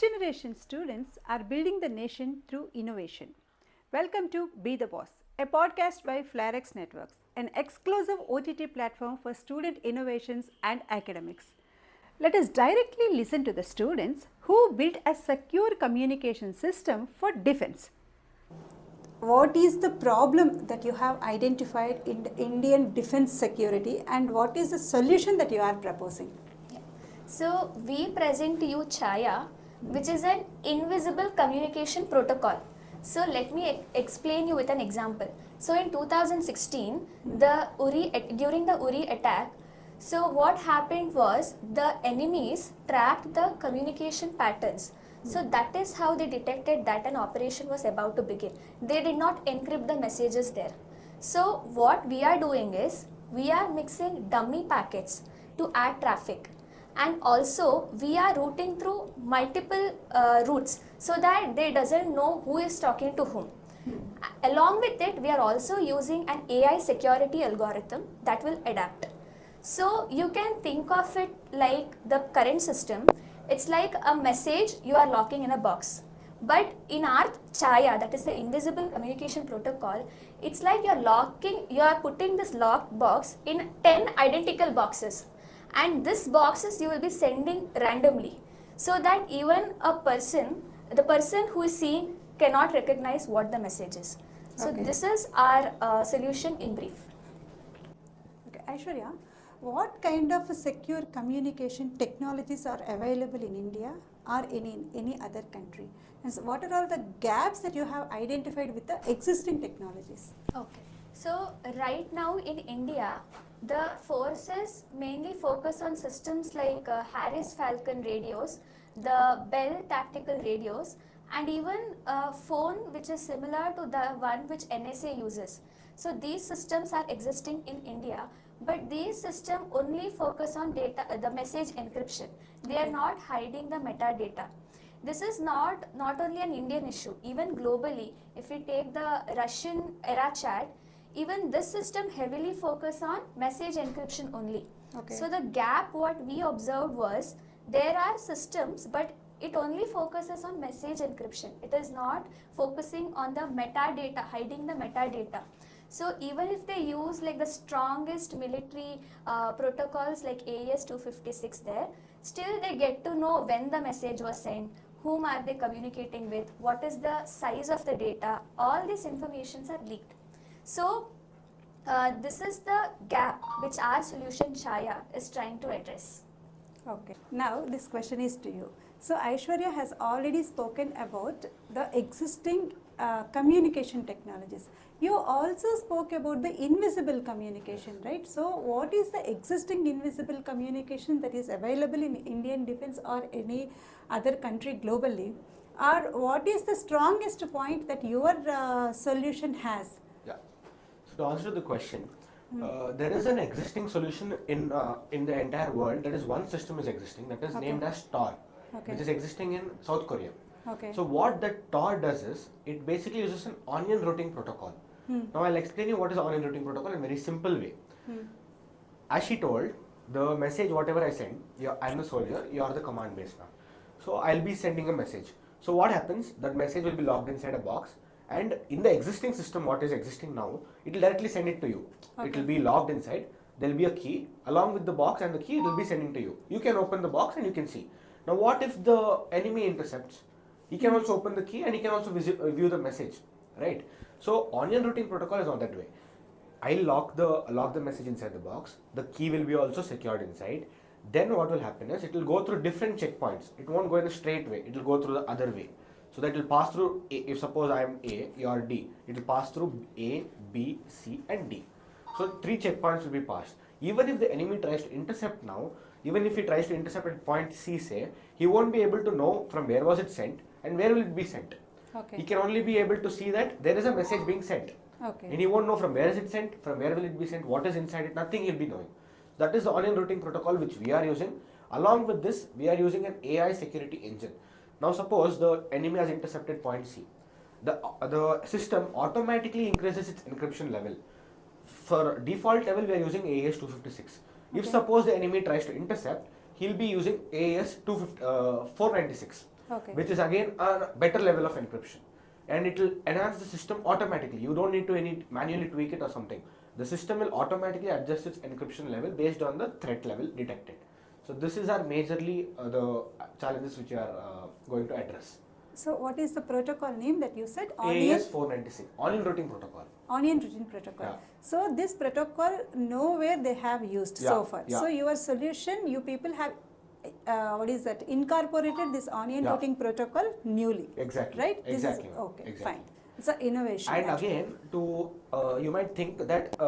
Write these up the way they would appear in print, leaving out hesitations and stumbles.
Next generation students are building the nation through innovation. Welcome to Be the Boss, a podcast by FlairX Networks, an exclusive OTT platform for student innovations and academics. Let us directly listen to the students who built a secure communication system for defense. What is the problem that you have identified in the Indian defense security and what is the solution that you are proposing? So we present to you Chaya, which is an invisible communication protocol. So let me explain you with an example. So in 2016, during the Uri attack, so what happened was the enemies tracked the communication patterns. So that is how they detected that an operation was about to begin. They did not encrypt the messages there. So what we are doing is we are mixing dummy packets to add traffic. And also we are routing through multiple routes so that they doesn't know who is talking to whom. Along with it, we are also using an AI security algorithm that will adapt. So you can think of it like the current system. It's like a message you are locking in a box. But in our Chaya, that is the invisible communication protocol, it's like you are putting this locked box in 10 identical boxes. And this boxes you will be sending randomly so that even the person who is seeing cannot recognize what the message is. So this is our solution in brief. Okay, Aishwarya, what kind of secure communication technologies are available in India or in any other country? And so what are all the gaps that you have identified with the existing technologies? Okay. So right now in India, the forces mainly focus on systems like Harris Falcon radios, the Bell tactical radios, and even a phone which is similar to the one which NSA uses. So these systems are existing in India, but these systems only focus on the message encryption. They are not hiding the metadata. This is not only an Indian issue, even globally. If we take the Russian era chat, even this system heavily focus on message encryption only. Okay. So the gap what we observed was there are systems but it only focuses on message encryption. It is not focusing on the metadata, hiding the metadata. So even if they use like the strongest military protocols like AES 256 there, still they get to know when the message was sent, whom are they communicating with, what is the size of the data, all these informations are leaked. So this is the gap which our solution Chaya is trying to address. Okay. Now this question is to you. So Aishwarya has already spoken about the existing communication technologies. You also spoke about the invisible communication, right? So what is the existing invisible communication that is available in Indian defense or any other country globally? Or what is the strongest point that your solution has? To answer the question, there is an existing solution in the entire world. That is one system is existing that is named as Tor, which is existing in South Korea. Okay. So what that Tor does is it basically uses an onion routing protocol. Now I'll explain you what is onion routing protocol in a very simple way. As she told, the message whatever I send, I'm the soldier, you are the command base now. So I'll be sending a message. So what happens? That message will be locked inside a box. And in the existing system, what is existing now, it will directly send it to you. Okay. It will be logged inside. There will be a key along with the box, and the key it will be sending to you. You can open the box and you can see. Now, what if the enemy intercepts? He can also open the key and he can also view the message, right? So, onion routing protocol is not that way. I'll lock the message inside the box. The key will be also secured inside. Then what will happen is it will go through different checkpoints. It won't go in a straight way. It will go through the other way. So that it will pass through A. If suppose I am A, you are D, it will pass through A, B, C and D. So 3 checkpoints will be passed. Even if the enemy tries to intercept now, even if he tries to intercept at point C say, he won't be able to know from where was it sent and where will it be sent. Okay. He can only be able to see that there is a message being sent. Okay. And he won't know from where is it sent, from where will it be sent, what is inside it, nothing he'll be knowing. That is the onion routing protocol which we are using. Along with this, we are using an AI security engine. Now suppose the enemy has intercepted point C. The system automatically increases its encryption level. For default level, we are using AES 256. Okay. If suppose the enemy tries to intercept, he'll be using AES 496. which is again a better level of encryption. And it will enhance the system automatically. You don't need to manually tweak it or something. The system will automatically adjust its encryption level based on the threat level detected. So this is our majorly the challenges which we are going to address. So what is the protocol name that you said? AES 496, Onion Routing Protocol. Onion Routing Protocol. Yeah. So this protocol nowhere they have used so far. Yeah. So your solution, you people have incorporated this Onion Routing Protocol newly. Exactly. Right? Exactly. This is, okay, exactly. fine. It's an innovation. And again, you might think that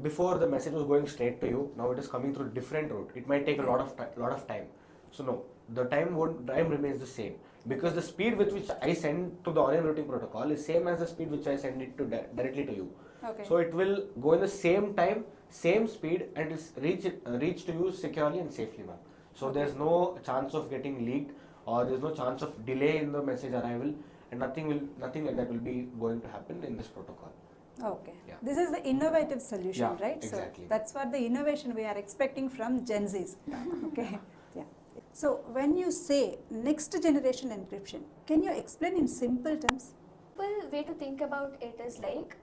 before the message was going straight to you, now it is coming through different route. It might take a lot of time. So no, the time remains the same, because the speed with which I send to the Onion Routing Protocol is same as the speed which I send it to directly to you. Okay. So it will go in the same time, same speed, and is reach to you securely and safely, ma'am. So there's no chance of getting leaked, or there's no chance of delay in the message arrival, and nothing like that will be going to happen in this protocol. Okay. Yeah. This is the innovative solution, Yeah, right? exactly. So that's what the innovation we are expecting from Gen Zs. Okay. Yeah. So when you say next generation encryption, can you explain in simple terms? Simple way to think about it is like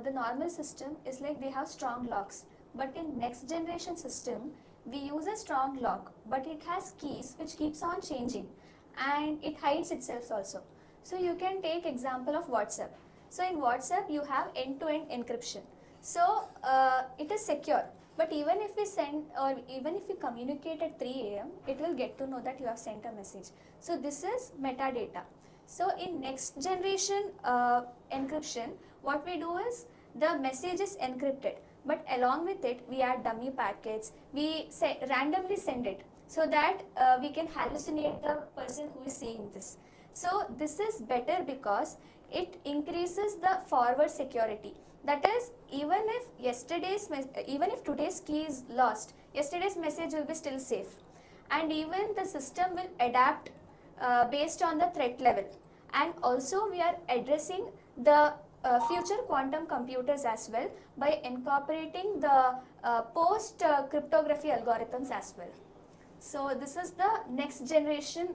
the normal system is like they have strong locks, but in next generation system we use a strong lock, but it has keys which keeps on changing, and it hides itself also. So you can take example of WhatsApp. So in WhatsApp you have end-to-end encryption. So it is secure. But even if we send or even if we communicate at 3 a.m., it will get to know that you have sent a message. So this is metadata. So in next generation encryption, what we do is the message is encrypted, but along with it we add dummy packets. We randomly send it so that we can hallucinate the person who is seeing this. So this is better because it increases the forward security. That is, even if today's key is lost, yesterday's message will be still safe, and even the system will adapt based on the threat level. And also we are addressing the future quantum computers as well by incorporating the post cryptography algorithms as well. So this is the next generation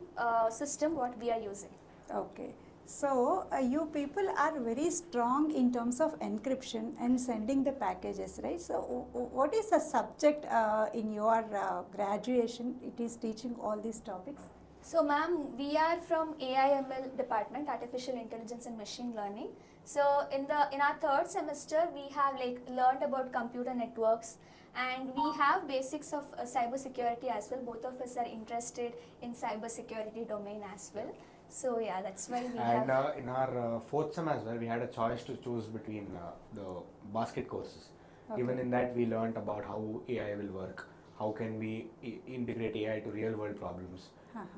system what we are using. Okay. So you people are very strong in terms of encryption and sending the packages, right? So what is the subject in your graduation? It is teaching all these topics. So ma'am, we are from AIML department, Artificial Intelligence and Machine Learning. So in our third semester, we have learned about computer networks, and we have basics of cyber security as well. Both of us are interested in cyber security domain as well. So yeah, that's why we have. And in our fourth sem as well, we had a choice to choose between the basket courses. Okay. Even in that, we learnt about how AI will work, how can we integrate AI to real world problems,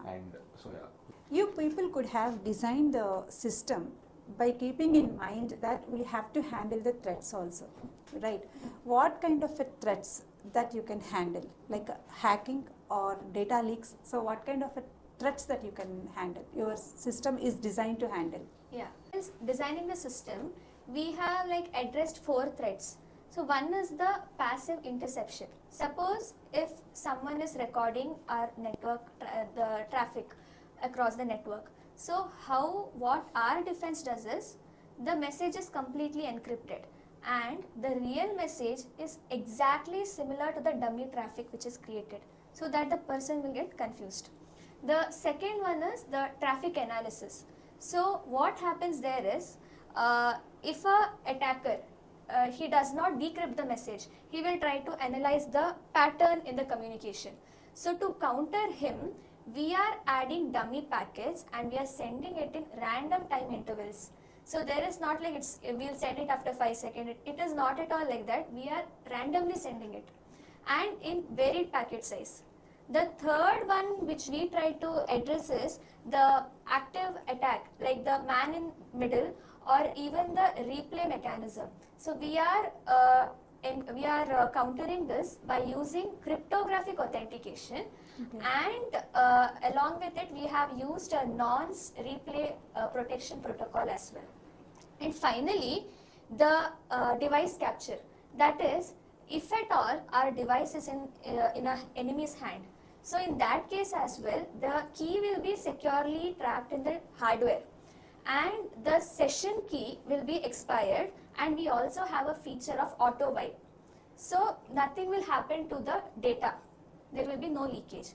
and so yeah. You people could have designed the system by keeping in mind that we have to handle the threats also, right? What kind of threats that you can handle, like hacking or data leaks? So what kind of threats that you can handle, your system is designed to handle? Yeah, designing the system, we have addressed 4 threats. So one is the passive interception. Suppose if someone is recording our network, the traffic across the network. So what our defense does is, the message is completely encrypted, and the real message is exactly similar to the dummy traffic which is created, so that the person will get confused. The second one is the traffic analysis. So what happens there is, if a attacker he does not decrypt the message, he will try to analyze the pattern in the communication. So to counter him, we are adding dummy packets and we are sending it in random time intervals. So there is not we'll send it after 5 seconds. It is not at all like that. We are randomly sending it, and in varied packet size. The third one which we try to address is the active attack, like the man in middle or even the replay mechanism. So we are countering this by using cryptographic authentication. Okay. And along with it we have used a nonce replay protection protocol as well. And finally, the device capture, that is, if at all our device is in an enemy's hand, So in that case as well, the key will be securely trapped in the hardware, and the session key will be expired, and we also have a feature of auto wipe. So nothing will happen to the data. There will be no leakage.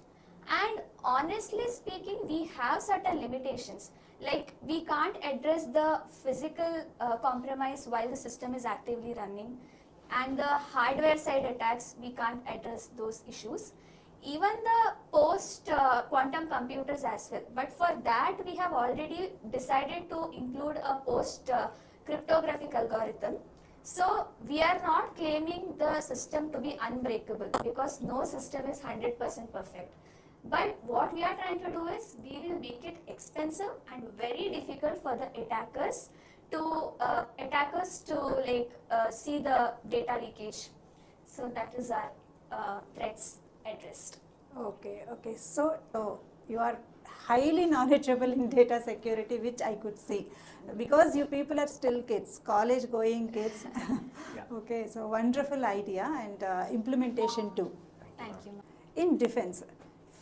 And honestly speaking, we have certain limitations. Like we can't address the physical compromise while the system is actively running, and the hardware side attacks, we can't address those issues. Even the post quantum computers as well. But for that, we have already decided to include a post cryptographic algorithm. So we are not claiming the system to be unbreakable, because no system is 100% perfect. But what we are trying to do is, we will make it expensive and very difficult for the attackers to see the data leakage. So that is our threats addressed. Okay, okay. So you are highly knowledgeable in data security, which I could see, because you people are still kids, college going kids. Yeah. Okay, so wonderful idea and implementation too. Thank you. In defense,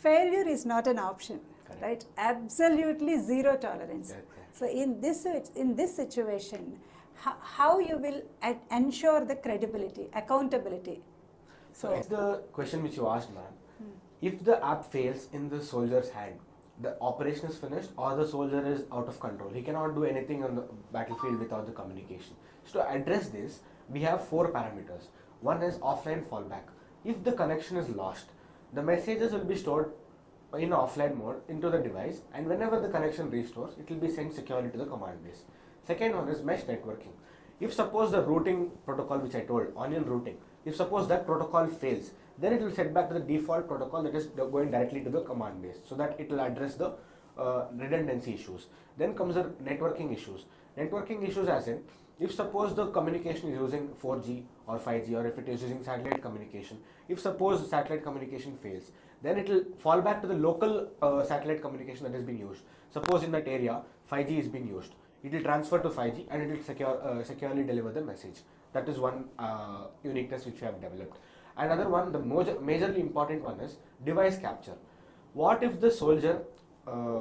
failure is not an option, Correct. right? Absolutely zero tolerance. Correct. So in this situation, how you will ensure the credibility, accountability? So it's the question which you asked, ma'am. If the app fails in the soldier's hand, the operation is finished or the soldier is out of control. He cannot do anything on the battlefield without the communication. So to address this, we have 4 parameters. One is offline fallback. If the connection is lost, the messages will be stored in offline mode into the device, and whenever the connection restores, it will be sent securely to the command base. Second one is mesh networking. If suppose the routing protocol which I told, onion routing, if suppose that protocol fails, then it will set back to the default protocol that is going directly to the command base, so that it will address the redundancy issues. Then comes the networking issues. Networking issues as in, if suppose the communication is using 4G or 5G, or if it is using satellite communication, if suppose satellite communication fails, then it will fall back to the local satellite communication that is being used. Suppose in that area 5G is being used, it will transfer to 5G and it will securely deliver the message. That is one uniqueness which we have developed. Another one, the majorly important one, is device capture. What if the soldier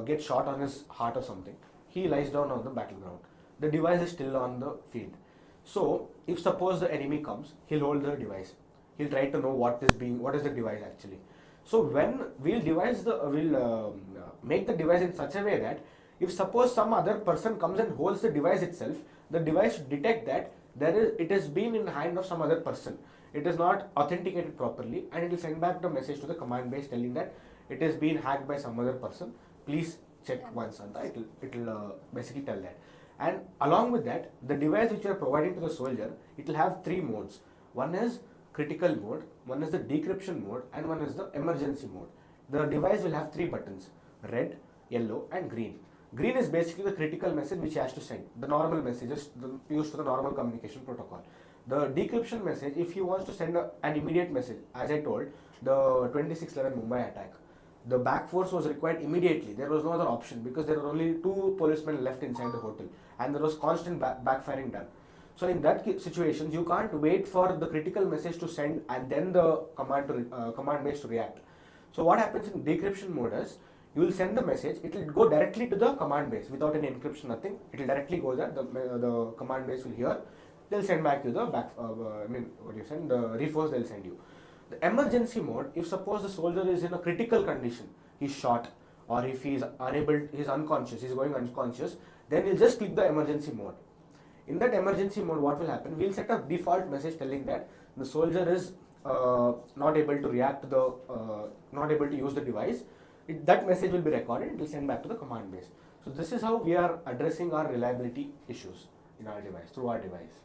gets shot on his heart or something? He lies down on the battleground. The device is still on the field. So if suppose the enemy comes, he'll hold the device. He'll try to know what is the device actually. So when we'll make the device in such a way that if suppose some other person comes and holds the device itself, the device should detect that it has been in the hand of some other person. It is not authenticated properly, and it will send back the message to the command base telling that it has been hacked by some other person. Please check once on that. It will basically tell that. And along with that, the device which you are providing to the soldier, it will have 3 modes. One is critical mode, one is the decryption mode, and one is the emergency mode. The device will have 3 buttons: red, yellow, and green. Green is basically the critical message which he has to send, the normal messages used for the normal communication protocol. The decryption message, if he wants to send an immediate message, as I told, the 2611 Mumbai attack, the back force was required immediately. There was no other option, because there were only 2 policemen left inside the hotel, and there was constant backfiring done. So in that situation, you can't wait for the critical message to send and then the command base to react. So what happens in decryption mode is, you will send the message, it will go directly to the command base without any encryption, nothing. It will directly go there. The command base will hear. They'll send back you the the reinforce they'll send you. The emergency mode, if suppose the soldier is in a critical condition, he's shot, or if he's unconscious, he's going unconscious, then you'll just click the emergency mode. In that emergency mode, what will happen? We'll set a default message telling that the soldier is not able to react to not able to use the device. That message will be recorded, it will send back to the command base. So this is how we are addressing our reliability issues in our device, through our device.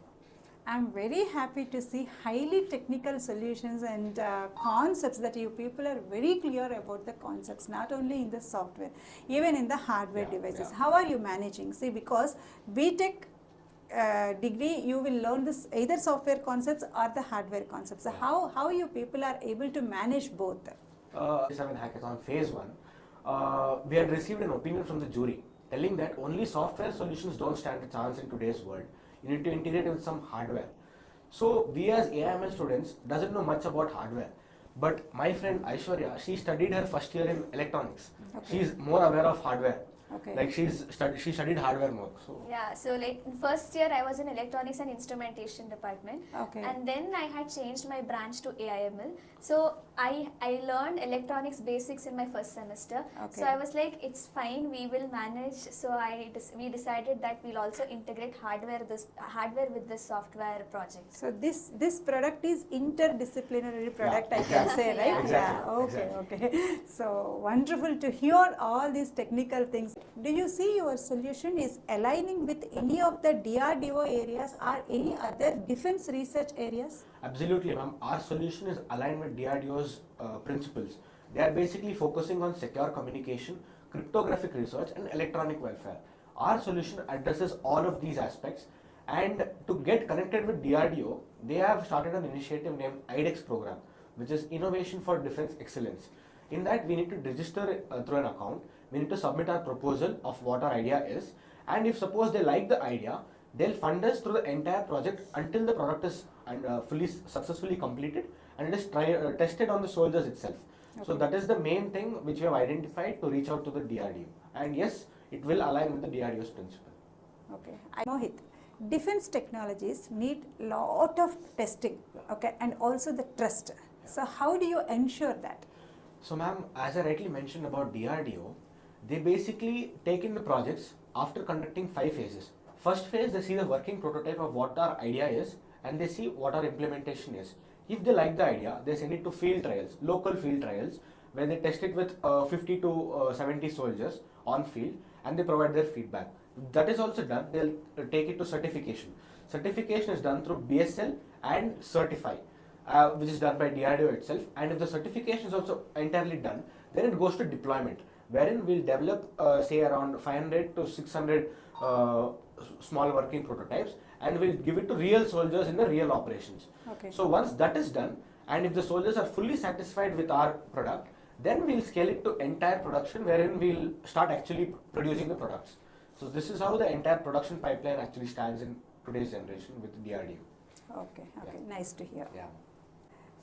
I'm very happy to see highly technical solutions and concepts that you people are very clear about the concepts, not only in the software, even in the hardware devices. Yeah. How are you managing? See, because BTech degree, you will learn this either software concepts or the hardware concepts. So how you people are able to manage both? 7 hackathon phase 1, we had received an opinion from the jury telling that only software solutions don't stand a chance in today's world. You need to integrate it with some hardware. So we as AIML students doesn't know much about hardware, But my friend Aishwarya, she studied her first year in electronics. She's more aware of hardware. Like she studied hardware more. So Yeah, so like in first year I was in electronics and instrumentation department, and then I had changed my branch to AIML. So I learned electronics basics in my first semester. So I was like, it's fine, we will manage. So we decided that we'll also integrate hardware with this software project. So this product is interdisciplinary product, I can say, right? Exactly. Okay. So wonderful to hear all these technical things. Do you see your solution is aligning with any of the DRDO areas or any other defense research areas? absolutely, ma'am. Our solution is aligned with DRDO's principles. They are basically focusing on secure communication, cryptographic research, and electronic welfare. Our solution addresses all of these aspects. And to get connected with DRDO, they have started an initiative named IDEX program, which is Innovation for Defense Excellence. In that, we need to register through an account. We need to submit our proposal of what our idea is, and if suppose they like the idea, they'll fund us through the entire project until the product is fully successfully completed and it is tested on the soldiers itself. So that is the main thing which we have identified to reach out to the DRDO, and yes, it will align with the DRDO's principle. Okay, Mohit, defense technologies need lot of testing, and also the trust. So how do you ensure that? So ma'am, as I rightly mentioned about DRDO, they basically take in the projects after conducting 5 phases. First phase, they see the working prototype of what our idea is and they see what our implementation is. If they like the idea, they send it to field trials, local field trials, where they test it with 50 to 70 soldiers on field and they provide their feedback. That is also done, they'll take it to certification. Certification is done through BSL and Certify, which is done by DRDO itself, and if the certification is also entirely done, then it goes to deployment, wherein we'll develop say around 500 to 600 small working prototypes and we'll give it to real soldiers in the real operations. So once that is done, and if the soldiers are fully satisfied with our product, then we'll scale it to entire production, wherein we'll start actually producing the products. So this is how the entire production pipeline actually stands in today's generation with DRDO. Okay, nice to hear. Yeah.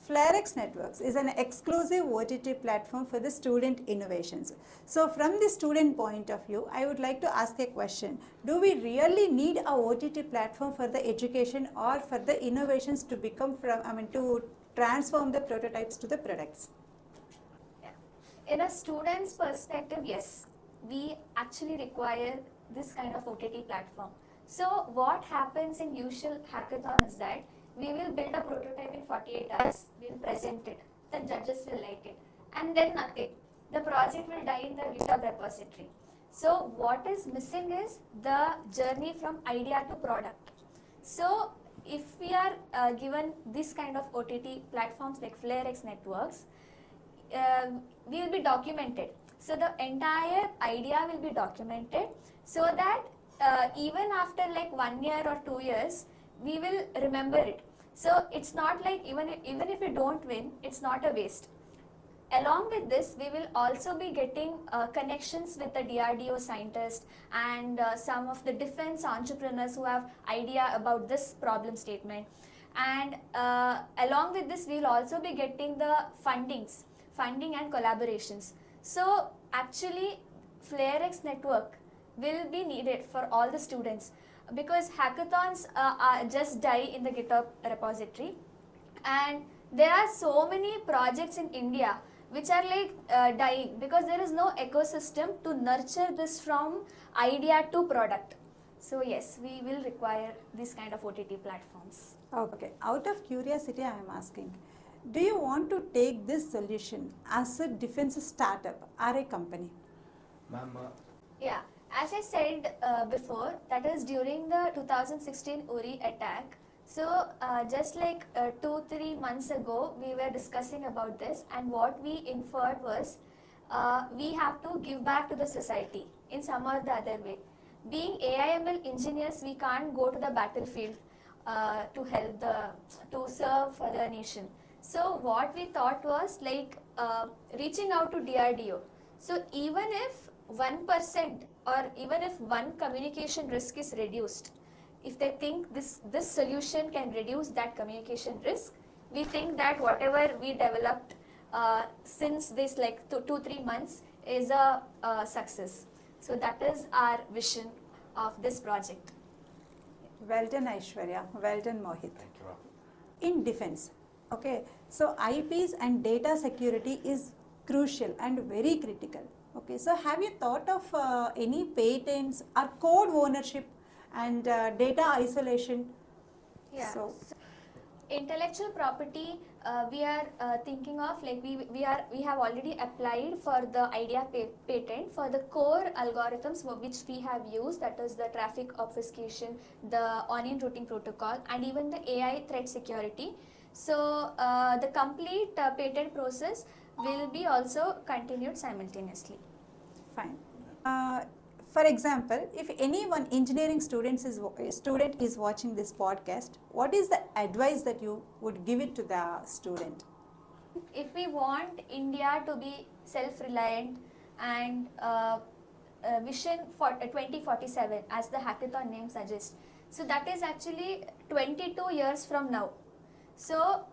FlairX Networks is an exclusive OTT platform for the student innovations. So from the student point of view, I would like to ask a question. Do we really need a OTT platform for the education or for the innovations to become to transform the prototypes to the products? In a student's perspective, yes, we actually require this kind of OTT platform. So what happens in usual hackathon is that we will build a prototype in 48 hours, we will present it, the judges will like it, and then nothing. The project will die in the GitHub repository. So what is missing is the journey from idea to product. So if we are given this kind of OTT platforms like FlairX Networks, we will be documented. So the entire idea will be documented so that even after like 1 year or 2 years, we will remember it. So it's not like even if we don't win, it's not a waste. Along with this, we will also be getting connections with the DRDO scientists and some of the defense entrepreneurs who have idea about this problem statement. And along with this, we will also be getting the funding and collaborations. So actually, FlairX Network will be needed for all the students, because hackathons just die in the GitHub repository, and there are so many projects in India which are like dying because there is no ecosystem to nurture this from idea to product. So yes, we will require this kind of OTT platforms. Okay, out of curiosity I am asking, do you want to take this solution as a defense startup or a company? Ma'am, Yeah. As I said before, that is during the 2016 Uri attack. So just like 2-3 months ago, we were discussing about this, and what we inferred was we have to give back to the society in some or the other way. Being AIML engineers, we can't go to the battlefield to serve for the nation. So what we thought was like reaching out to DRDO. So even if 1% or even if one communication risk is reduced, if they think this solution can reduce that communication risk, we think that whatever we developed since this like 2-3 months is a success. So that is our vision of this project. Well done, Aishwarya. Well done, Mohit. Thank you, ma'am. In defense, okay, so IPs and data security is crucial and very critical. Okay, so have you thought of any patents or code ownership and data isolation? Yeah. So, Intellectual property, we are thinking of like we have already applied for the idea patent for the core algorithms which we have used, that is the traffic obfuscation, the onion routing protocol, and even the AI threat security. So the complete patent process will be also continued simultaneously. fine. For example, if anyone engineering student is watching this podcast, what is the advice that you would give it to the student? If we want India to be self-reliant and vision for 2047 as the hackathon name suggests, so that is actually 22 years from now. So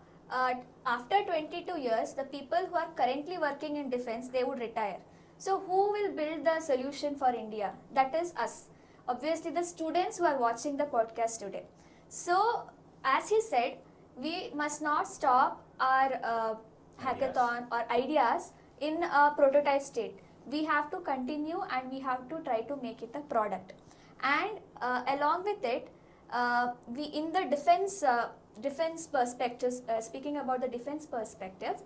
after 22 years, the people who are currently working in defense, they would retire. So who will build the solution for India? That is us. Obviously the students who are watching the podcast today. So as he said, we must not stop our hackathon or ideas in a prototype state. We have to continue and we have to try to make it a product. And along with it, we in the defense perspectives, speaking about the defense perspective,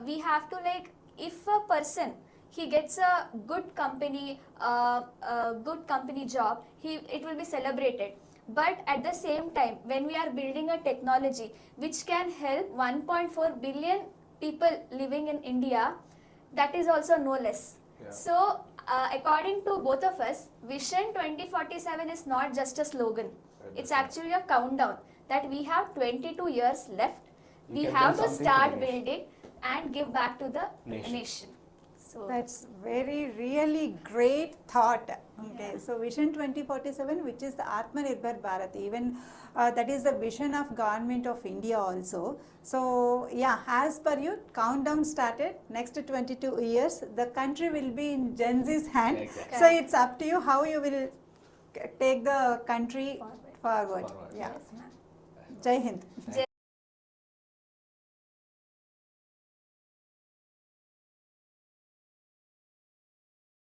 we have to like, if a person he gets a good company job, it will be celebrated. But at the same time, when we are building a technology which can help 1.4 billion people living in India, that is also no less. Yeah. So according to both of us, Vision 2047 is not just a slogan. It's actually a countdown that we have 22 years left. We can have build to something for start the nation. building and give back to the Nation. nation. So That's really great thought. Okay, so Vision 2047, which is the Atmanirbhar Bharat, even that is the vision of government of India also. So yeah, as per you, countdown started. Next 22 years, the country will be in Gen Z's hand. Yeah, exactly. So it's up to you how you will take the country forward. Forward. Yeah. yes, ma'am. Jai Hind. Jai